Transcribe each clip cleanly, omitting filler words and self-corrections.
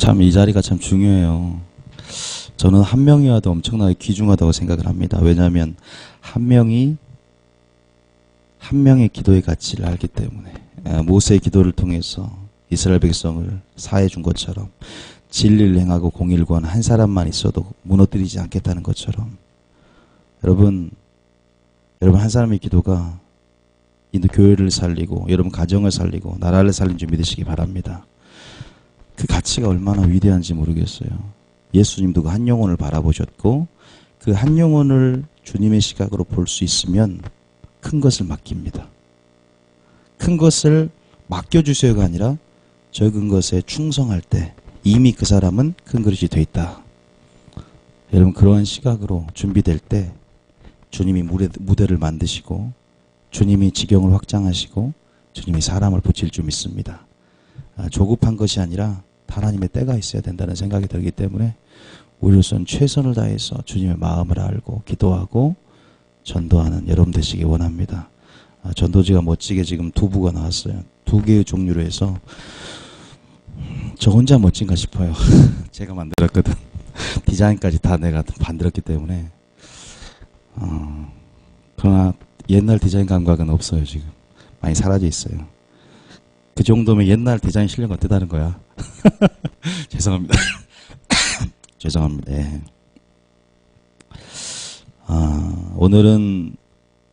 참 이 자리가 참 중요해요. 저는 한 명이 와도 엄청나게 귀중하다고 생각을 합니다. 왜냐하면 한 명이 한 명의 기도의 가치를 알기 때문에. 모세의 기도를 통해서 이스라엘 백성을 사해 준 것처럼 진리를 행하고 공의를 구하는 한 사람만 있어도 무너뜨리지 않겠다는 것처럼 여러분 한 사람의 기도가 인도 교회를 살리고 여러분 가정을 살리고 나라를 살린 줄 믿으시기 바랍니다. 그 가치가 얼마나 위대한지 모르겠어요. 예수님도 그 한 영혼을 바라보셨고 그 한 영혼을 주님의 시각으로 볼 수 있으면 큰 것을 맡깁니다. 큰 것을 맡겨주세요가 아니라 적은 것에 충성할 때 이미 그 사람은 큰 그릇이 돼 있다. 여러분 그러한 시각으로 준비될 때 주님이 무대를 만드시고 주님이 지경을 확장하시고 주님이 사람을 붙일 줄 믿습니다. 조급한 것이 아니라 하나님의 때가 있어야 된다는 생각이 들기 때문에 우리로서는 최선을 다해서 주님의 마음을 알고 기도하고 전도하는 여러분 되시기 원합니다. 전도지가 멋지게 지금 2부가 나왔어요. 2개의 종류로 해서 저 혼자 멋진가 싶어요. 제가 만들었거든. 디자인까지 다 내가 만들었기 때문에 그러나 옛날 디자인 감각은 없어요. 지금 많이 사라져 있어요. 그 정도면 옛날 디자인 실력 어떠다는 거야. 죄송합니다. 죄송합니다. 예.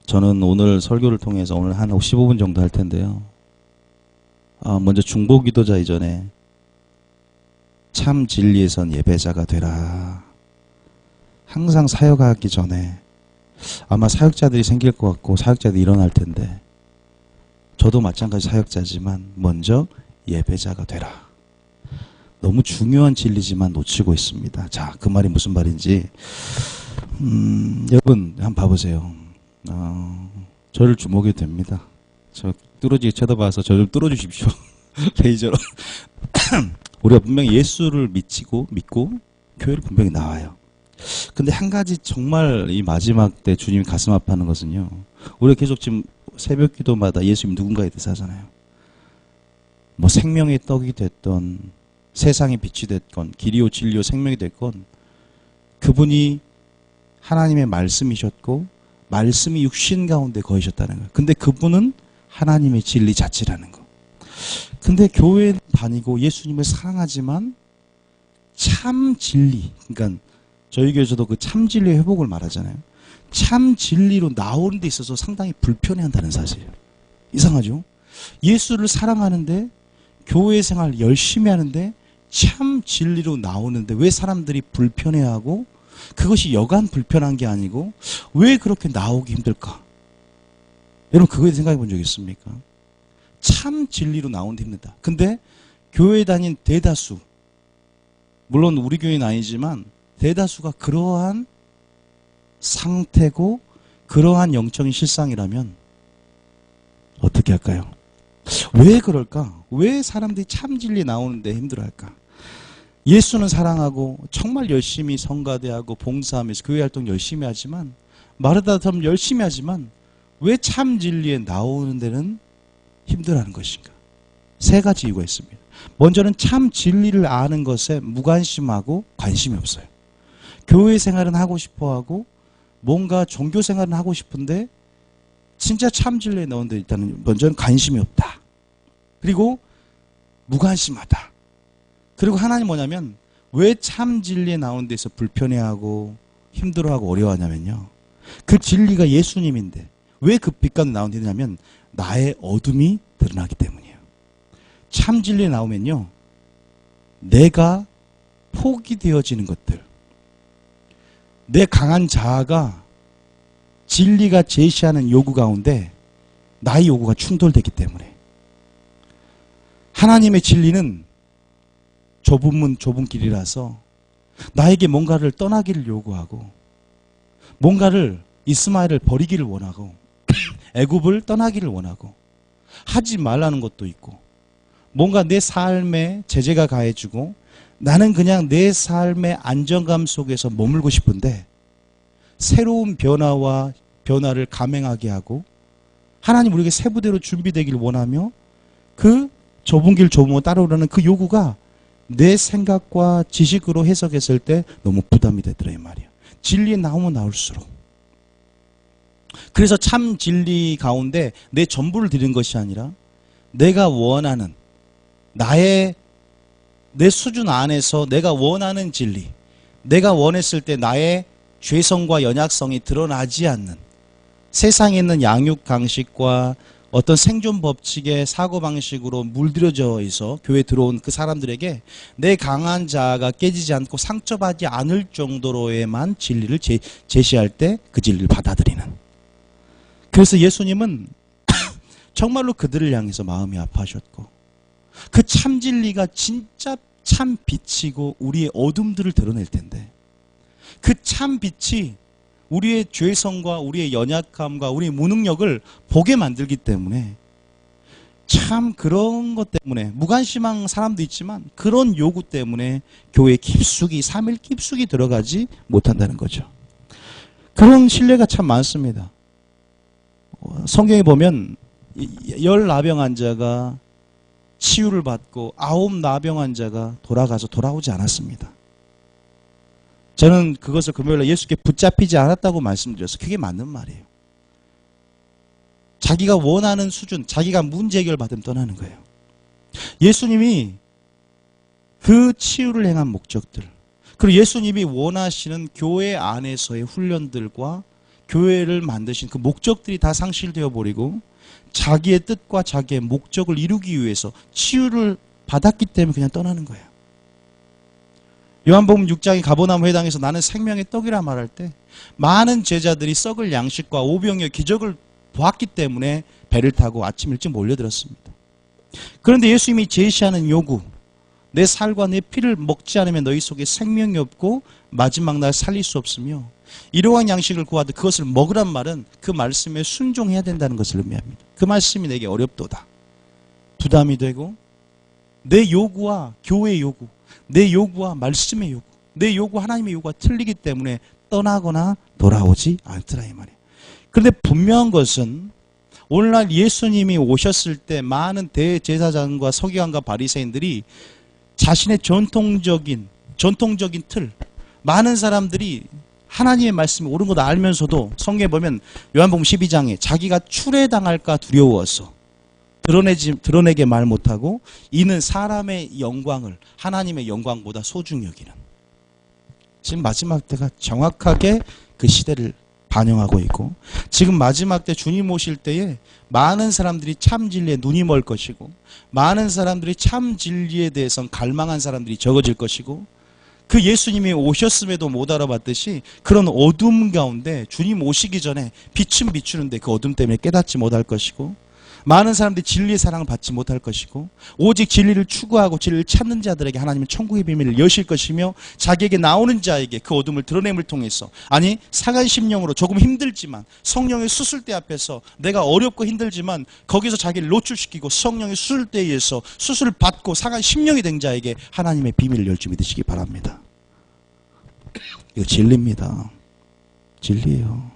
저는 오늘 설교를 통해서 오늘 한 15분 정도 할 텐데요. 먼저 중보 기도자 이전에 참 진리에선 예배자가 되라. 항상 사역하기 전에 아마 사역자들이 생길 것 같고 사역자들이 일어날 텐데 저도 마찬가지 사역자지만 먼저 예배자가 되라. 너무 중요한 진리지만 놓치고 있습니다. 자, 그 말이 무슨 말인지 여러분 한번 봐보세요. 저를 주목이 됩니다. 저 뚫어지게 쳐다봐서 저 좀 뚫어주십시오. 레이저로. 우리가 분명히 예수를 믿고 교회를 분명히 나와요. 근데 한 가지 정말 이 마지막 때 주님이 가슴 아파하는 것은요. 우리가 계속 지금 새벽 기도마다 예수님 누군가에 대해서 하잖아요. 뭐 생명의 떡이 됐던 세상의 빛이 됐건 길이요 진리요 생명이 됐건 그분이 하나님의 말씀이셨고 말씀이 육신 가운데 거하셨다는 거예요. 근데 그분은 하나님의 진리 자체라는 거. 근데 교회는 다니고 예수님을 사랑하지만 참 진리, 그러니까 저희 교회에서도 그 참 진리의 회복을 말하잖아요. 참 진리로 나오는 데 있어서 상당히 불편해한다는 사실이에요. 이상하죠? 예수를 사랑하는데 교회 생활 열심히 하는데 참 진리로 나오는데 왜 사람들이 불편해하고 그것이 여간 불편한 게 아니고 왜 그렇게 나오기 힘들까? 여러분 그거에 생각해 본 적 있습니까? 참 진리로 나오는데 힘들다. 근데 교회 다닌 대다수, 물론 우리 교회는 아니지만 대다수가 그러한 상태고 그러한 영적인 실상이라면 어떻게 할까요? 왜 그럴까? 왜 사람들이 참 진리 나오는데 힘들어할까? 예수는 사랑하고 정말 열심히 성가대하고 봉사하면서 교회 활동 열심히 하지만 마르다 참 열심히 하지만 왜 참 진리에 나오는 데는 힘들어하는 것인가? 3가지 이유가 있습니다. 먼저는 참 진리를 아는 것에 무관심하고 관심이 없어요. 교회 생활은 하고 싶어하고 뭔가 종교 생활은 하고 싶은데 진짜 참 진리에 나오는데 일단은 먼저는 관심이 없다. 그리고 무관심하다. 그리고 하나님 뭐냐면 왜 참 진리에 나오는 데서 불편해하고 힘들어하고 어려워하냐면요. 그 진리가 예수님인데 왜 그 빛 가운데 나오는 데냐면 나의 어둠이 드러나기 때문이에요. 참 진리에 나오면요. 내가 포기되어지는 것들, 내 강한 자아가 진리가 제시하는 요구 가운데 나의 요구가 충돌되기 때문에 하나님의 진리는 좁은 문 좁은 길이라서 나에게 뭔가를 떠나기를 요구하고 뭔가를 이스마엘을 버리기를 원하고 애굽을 떠나기를 원하고 하지 말라는 것도 있고 뭔가 내 삶에 제재가 가해지고 나는 그냥 내 삶의 안정감 속에서 머물고 싶은데 새로운 변화를 감행하게 하고 하나님 우리에게 세부대로 준비되기를 원하며 그 좁은 길 좁은 거 따라오라는 그 요구가 내 생각과 지식으로 해석했을 때 너무 부담이 되더라 이 말이에요. 진리 나오면 나올수록. 그래서 참 진리 가운데 내 전부를 드리는 것이 아니라 내가 원하는 내 수준 안에서 내가 원하는 진리, 내가 원했을 때 나의 죄성과 연약성이 드러나지 않는 세상에 있는 양육 강식과 어떤 생존 법칙의 사고방식으로 물들여져 있어 교회에 들어온 그 사람들에게 내 강한 자아가 깨지지 않고 상처받지 않을 정도로에만 진리를 제시할 때 그 진리를 받아들이는. 그래서 예수님은 정말로 그들을 향해서 마음이 아파하셨고 그 참 진리가 진짜 참 빛이고 우리의 어둠들을 드러낼 텐데 그 참 빛이 우리의 죄성과 우리의 연약함과 우리의 무능력을 보게 만들기 때문에 참 그런 것 때문에 무관심한 사람도 있지만 그런 요구 때문에 교회에 깊숙이 3일 깊숙이 들어가지 못한다는 거죠. 그런 신뢰가 참 많습니다. 성경에 보면 10 나병 환자가 치유를 받고 9 나병 환자가 돌아오지 않았습니다. 저는 그것을 금요일에 예수께 붙잡히지 않았다고 말씀드려서 그게 맞는 말이에요. 자기가 원하는 수준, 자기가 문제 해결 받으면 떠나는 거예요. 예수님이 그 치유를 행한 목적들, 그리고 예수님이 원하시는 교회 안에서의 훈련들과 교회를 만드신 그 목적들이 다 상실되어 버리고 자기의 뜻과 자기의 목적을 이루기 위해서 치유를 받았기 때문에 그냥 떠나는 거예요. 요한복음 6장의 가버나움 회당에서 나는 생명의 떡이라 말할 때 많은 제자들이 썩을 양식과 오병이어 기적을 보았기 때문에 배를 타고 아침 일찍 몰려들었습니다. 그런데 예수님이 제시하는 요구, 내 살과 내 피를 먹지 않으면 너희 속에 생명이 없고 마지막 날 살릴 수 없으며 이러한 양식을 구하되 그것을 먹으란 말은 그 말씀에 순종해야 된다는 것을 의미합니다. 그 말씀이 내게 어렵도다. 부담이 되고 내 요구와 교회의 요구, 내 요구와 말씀의 요구, 내 요구 하나님의 요구가 틀리기 때문에 떠나거나 돌아오지 않더라 이 말이에요. 그런데 분명한 것은 오늘날 예수님이 오셨을 때 많은 대제사장과 서기관과 바리새인들이 자신의 전통적인 틀, 많은 사람들이 하나님의 말씀이 옳은 것 알면서도 성경에 보면 요한복음 12장에 자기가 추례당할까 두려워서 드러내게 말 못하고 이는 사람의 영광을 하나님의 영광보다 소중히 여기는, 지금 마지막 때가 정확하게 그 시대를 반영하고 있고 지금 마지막 때 주님 오실 때에 많은 사람들이 참 진리에 눈이 멀 것이고 많은 사람들이 참 진리에 대해서 갈망한 사람들이 적어질 것이고 그 예수님이 오셨음에도 못 알아봤듯이 그런 어둠 가운데 주님 오시기 전에 빛은 비추는데 그 어둠 때문에 깨닫지 못할 것이고 많은 사람들이 진리의 사랑을 받지 못할 것이고 오직 진리를 추구하고 진리를 찾는 자들에게 하나님은 천국의 비밀을 여실 것이며 자기에게 나오는 자에게 그 어둠을 드러냄을 통해서 아니 상한 심령으로 조금 힘들지만 성령의 수술대 앞에서 내가 어렵고 힘들지만 거기서 자기를 노출시키고 성령의 수술대에 의해서 수술을 받고 상한 심령이 된 자에게 하나님의 비밀을 열 줄 믿으시기 바랍니다. 이거 진리입니다. 진리예요.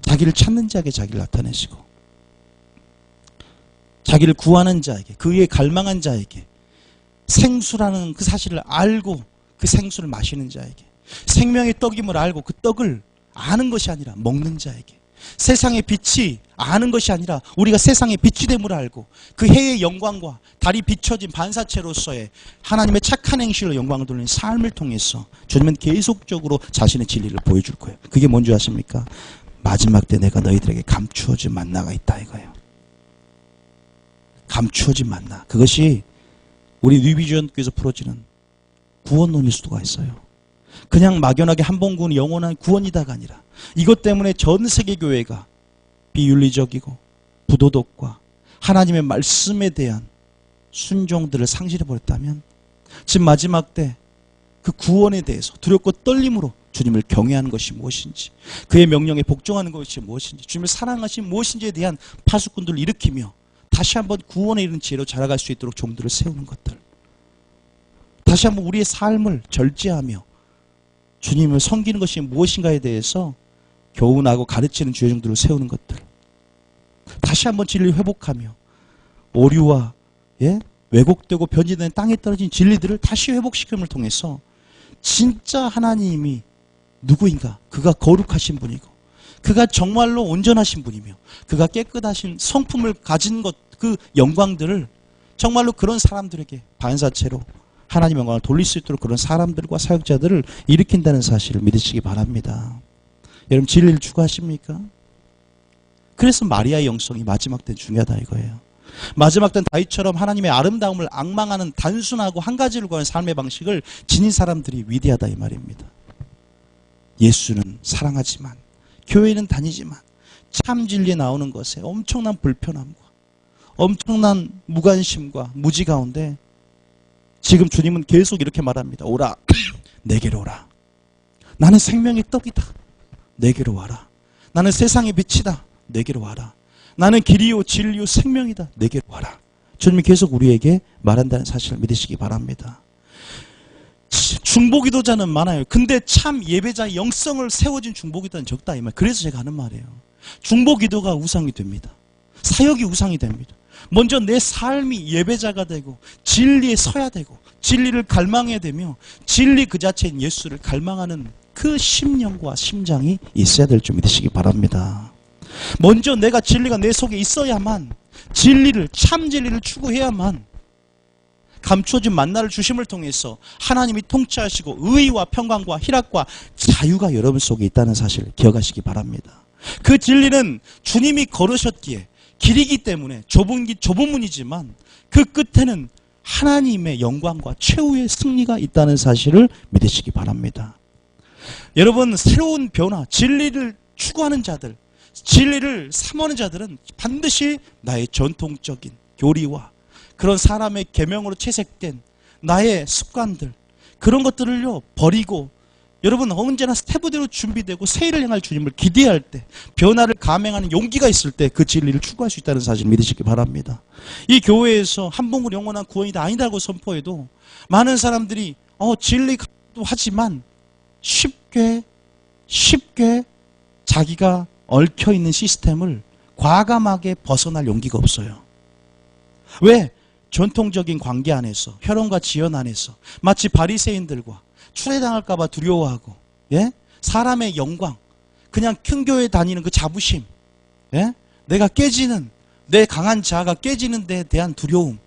자기를 찾는 자에게 자기를 나타내시고 자기를 구하는 자에게, 그의 갈망한 자에게, 생수라는 그 사실을 알고 그 생수를 마시는 자에게, 생명의 떡임을 알고 그 떡을 아는 것이 아니라 먹는 자에게, 세상의 빛이 아는 것이 아니라 우리가 세상의 빛이 됨을 알고 그 해의 영광과 달이 비춰진 반사체로서의 하나님의 착한 행실로 영광을 돌리는 삶을 통해서 주님은 계속적으로 자신의 진리를 보여줄 거예요. 그게 뭔지 아십니까? 마지막 때 내가 너희들에게 감추어진 만나가 있다 이거예요. 감추어진 만나. 그것이 우리 뉴비전교에서 풀어지는 구원론일 수가 있어요. 그냥 막연하게 한 번 구원 영원한 구원이다가 아니라 이것 때문에 전 세계 교회가 비윤리적이고 부도덕과 하나님의 말씀에 대한 순종들을 상실해버렸다면 지금 마지막 때 그 구원에 대해서 두렵고 떨림으로 주님을 경외하는 것이 무엇인지, 그의 명령에 복종하는 것이 무엇인지, 주님을 사랑하신 무엇인지에 대한 파수꾼들을 일으키며 다시 한번 구원에 이르는 지혜로 자라갈 수 있도록 종들을 세우는 것들, 다시 한번 우리의 삶을 절제하며 주님을 섬기는 것이 무엇인가에 대해서 교훈하고 가르치는 주의 종들을 세우는 것들, 다시 한번 진리를 회복하며 오류와 왜곡되고 변질된 땅에 떨어진 진리들을 다시 회복시킴을 통해서 진짜 하나님이 누구인가? 그가 거룩하신 분이고 그가 정말로 온전하신 분이며 그가 깨끗하신 성품을 가진 것, 그 영광들을 정말로 그런 사람들에게 반사체로 하나님의 영광을 돌릴 수 있도록 그런 사람들과 사역자들을 일으킨다는 사실을 믿으시기 바랍니다. 여러분 진리를 추구하십니까? 그래서 마리아의 영성이 마지막 때는 중요하다 이거예요. 마지막 때는 다윗처럼 하나님의 아름다움을 앙망하는 단순하고 한 가지를 구하는 삶의 방식을 지닌 사람들이 위대하다 이 말입니다. 예수는 사랑하지만 교회는 다니지만 참 진리에 나오는 것에 엄청난 불편함과 엄청난 무관심과 무지 가운데 지금 주님은 계속 이렇게 말합니다. 오라 내게로 오라. 나는 생명의 떡이다. 내게로 와라. 나는 세상의 빛이다. 내게로 와라. 나는 길이요 진리요 생명이다. 내게로 와라. 주님이 계속 우리에게 말한다는 사실을 믿으시기 바랍니다. 중보기도자는 많아요. 근데 참 예배자의 영성을 세워진 중보기도는 적다 이 말. 그래서 제가 하는 말이에요. 중보기도가 우상이 됩니다. 사역이 우상이 됩니다. 먼저 내 삶이 예배자가 되고 진리에 서야 되고 진리를 갈망해야 되며 진리 그 자체인 예수를 갈망하는 그 심령과 심장이 있어야 될 줄 믿으시기 바랍니다. 먼저 내가 진리가 내 속에 있어야만 진리를 참 진리를 추구해야만 감춰진 만나를 주심을 통해서 하나님이 통치하시고 의와 평강과 희락과 자유가 여러분 속에 있다는 사실을 기억하시기 바랍니다. 그 진리는 주님이 걸으셨기에 길이기 때문에 좁은 문이지만 그 끝에는 하나님의 영광과 최후의 승리가 있다는 사실을 믿으시기 바랍니다. 여러분 새로운 변화, 진리를 추구하는 자들, 진리를 사모하는 자들은 반드시 나의 전통적인 교리와 그런 사람의 계명으로 채색된 나의 습관들 그런 것들을요 버리고 여러분 언제나 스테브대로 준비되고 새 일을 향할 주님을 기대할 때 변화를 감행하는 용기가 있을 때 그 진리를 추구할 수 있다는 사실 믿으시기 바랍니다. 이 교회에서 한봉을 영원한 구원이 아니다고 선포해도 많은 사람들이 진리도 하지만 쉽게 자기가 얽혀있는 시스템을 과감하게 벗어날 용기가 없어요. 왜? 전통적인 관계 안에서 혈연과 지연 안에서 마치 바리새인들과 추례당할까 봐 두려워하고 사람의 영광 그냥 큰 교회 다니는 그 자부심 내가 깨지는 내 강한 자아가 깨지는 데에 대한 두려움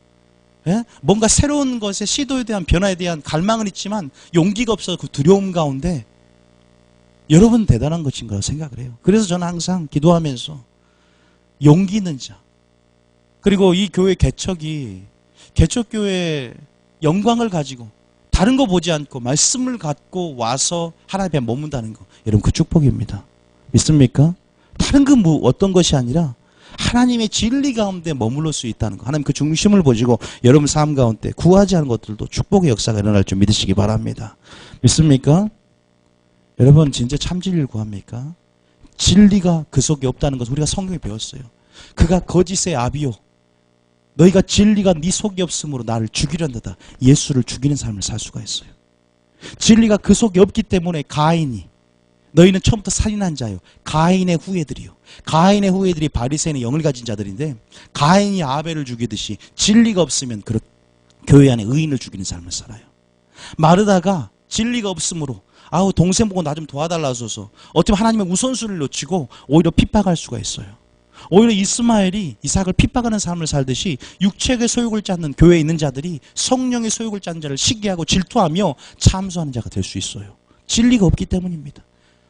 뭔가 새로운 것의 시도에 대한 변화에 대한 갈망은 있지만 용기가 없어서 그 두려움 가운데 여러분 대단한 것인 거라고 생각을 해요. 그래서 저는 항상 기도하면서 용기 있는 자 그리고 이 교회 개척교회의 영광을 가지고 다른 거 보지 않고 말씀을 갖고 와서 하나님 앞에 머문다는 거 여러분 그 축복입니다. 믿습니까? 다른 그 어떤 것이 아니라 하나님의 진리 가운데 머물러 수 있다는 거 하나님 그 중심을 보시고 여러분 삶 가운데 구하지 않은 것들도 축복의 역사가 일어날 줄 믿으시기 바랍니다. 믿습니까? 여러분 진짜 참 진리를 구합니까? 진리가 그 속에 없다는 것을 우리가 성경에 배웠어요. 그가 거짓의 아비요 너희가 진리가 네 속에 없으므로 나를 죽이려는다. 예수를 죽이는 삶을 살 수가 있어요. 진리가 그 속에 없기 때문에 가인이 너희는 처음부터 살인한 자요. 가인의 후예들이요. 가인의 후예들이 바리새인의 영을 가진 자들인데 가인이 아벨을 죽이듯이 진리가 없으면 교회 안에 의인을 죽이는 삶을 살아요. 마르다가 진리가 없으므로 동생 보고 나 좀 도와달라서서 어떻게 하나님의 우선순위를 놓치고 오히려 핍박할 수가 있어요. 오히려 이스마엘이 이삭을 핍박하는 삶을 살듯이 육체의 소욕을 쫓는 교회에 있는 자들이 성령의 소욕을 쫓는 자를 시기하고 질투하며 참소하는 자가 될 수 있어요. 진리가 없기 때문입니다.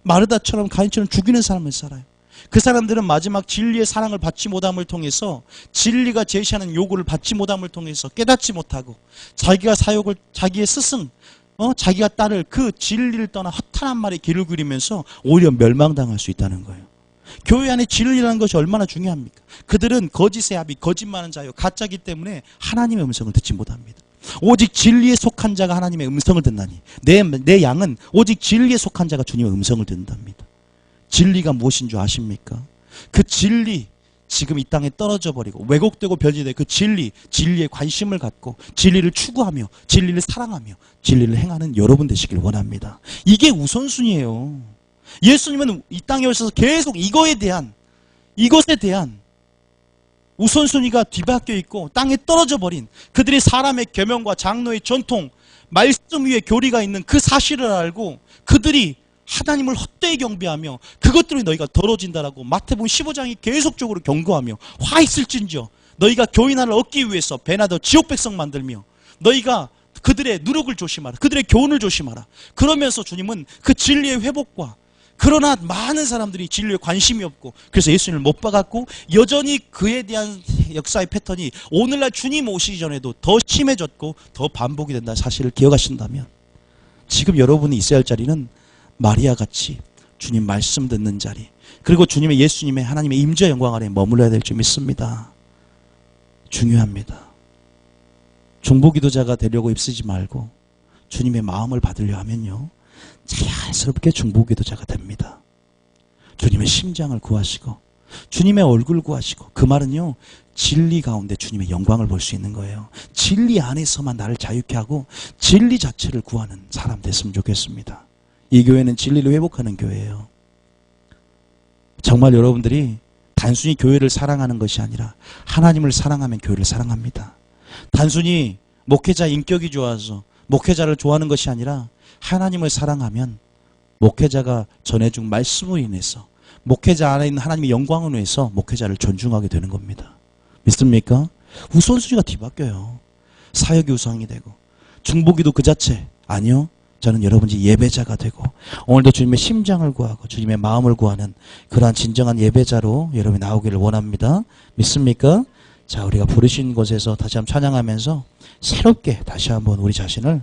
마르다처럼 가인처럼 죽이는 삶을 살아요. 그 사람들은 마지막 진리의 사랑을 받지 못함을 통해서 진리가 제시하는 요구를 받지 못함을 통해서 깨닫지 못하고 자기가 사욕을 자기의 스승 자기가 따를 그 진리를 떠나 허탄한 말에 길을 그리면서 오히려 멸망당할 수 있다는 거예요. 교회 안에 진리라는 것이 얼마나 중요합니까? 그들은 거짓의 아비, 거짓말하는 자요, 가짜기 때문에 하나님의 음성을 듣지 못합니다. 오직 진리에 속한 자가 하나님의 음성을 듣나니 내 양은 오직 진리에 속한 자가 주님의 음성을 듣는답니다. 진리가 무엇인 줄 아십니까? 그 진리 지금 이 땅에 떨어져 버리고 왜곡되고 변질된 그 진리에 관심을 갖고 진리를 추구하며 진리를 사랑하며 진리를 행하는 여러분 되시길 원합니다. 이게 우선순위예요. 예수님은 이 땅에 오셔서 계속 이것에 대한 우선순위가 뒤바뀌어 있고 땅에 떨어져 버린 그들이 사람의 계명과 장로의 전통, 말씀 위에 교리가 있는 그 사실을 알고 그들이 하나님을 헛되이 경배하며 그것들이 너희가 더러워진다라고 마태복음 15장이 계속적으로 경고하며 화 있을진저 너희가 교인 하나를 얻기 위해서 배나 더 지옥 백성 만들며 너희가 그들의 누룩을 조심하라. 그들의 교훈을 조심하라. 그러면서 주님은 그 진리의 회복과 그러나 많은 사람들이 진리에 관심이 없고 그래서 예수님을 못 박았고 여전히 그에 대한 역사의 패턴이 오늘날 주님 오시기 전에도 더 심해졌고 더 반복이 된다는 사실을 기억하신다면 지금 여러분이 있어야 할 자리는 마리아 같이 주님 말씀 듣는 자리 그리고 주님의 예수님의 하나님의 임재 영광 아래 머물러야 될 줄 믿습니다. 중요합니다. 중보기도자가 되려고 입쓰지 말고 주님의 마음을 받으려 하면요 자연스럽게 중보기도자가 됩니다. 주님의 심장을 구하시고 주님의 얼굴 구하시고 그 말은요 진리 가운데 주님의 영광을 볼 수 있는 거예요. 진리 안에서만 나를 자유케 하고 진리 자체를 구하는 사람 됐으면 좋겠습니다. 이 교회는 진리를 회복하는 교회예요. 정말 여러분들이 단순히 교회를 사랑하는 것이 아니라 하나님을 사랑하면 교회를 사랑합니다. 단순히 목회자 인격이 좋아서 목회자를 좋아하는 것이 아니라 하나님을 사랑하면 목회자가 전해준 말씀으로 인해서 목회자 안에 있는 하나님의 영광을 위해서 목회자를 존중하게 되는 겁니다. 믿습니까? 우선순위가 뒤바뀌어요. 사역이 우상이 되고 중보기도 그 자체 아니요. 저는 여러분이 예배자가 되고 오늘도 주님의 심장을 구하고 주님의 마음을 구하는 그러한 진정한 예배자로 여러분이 나오기를 원합니다. 믿습니까? 자, 우리가 부르신 곳에서 다시 한번 찬양하면서 새롭게 다시 한번 우리 자신을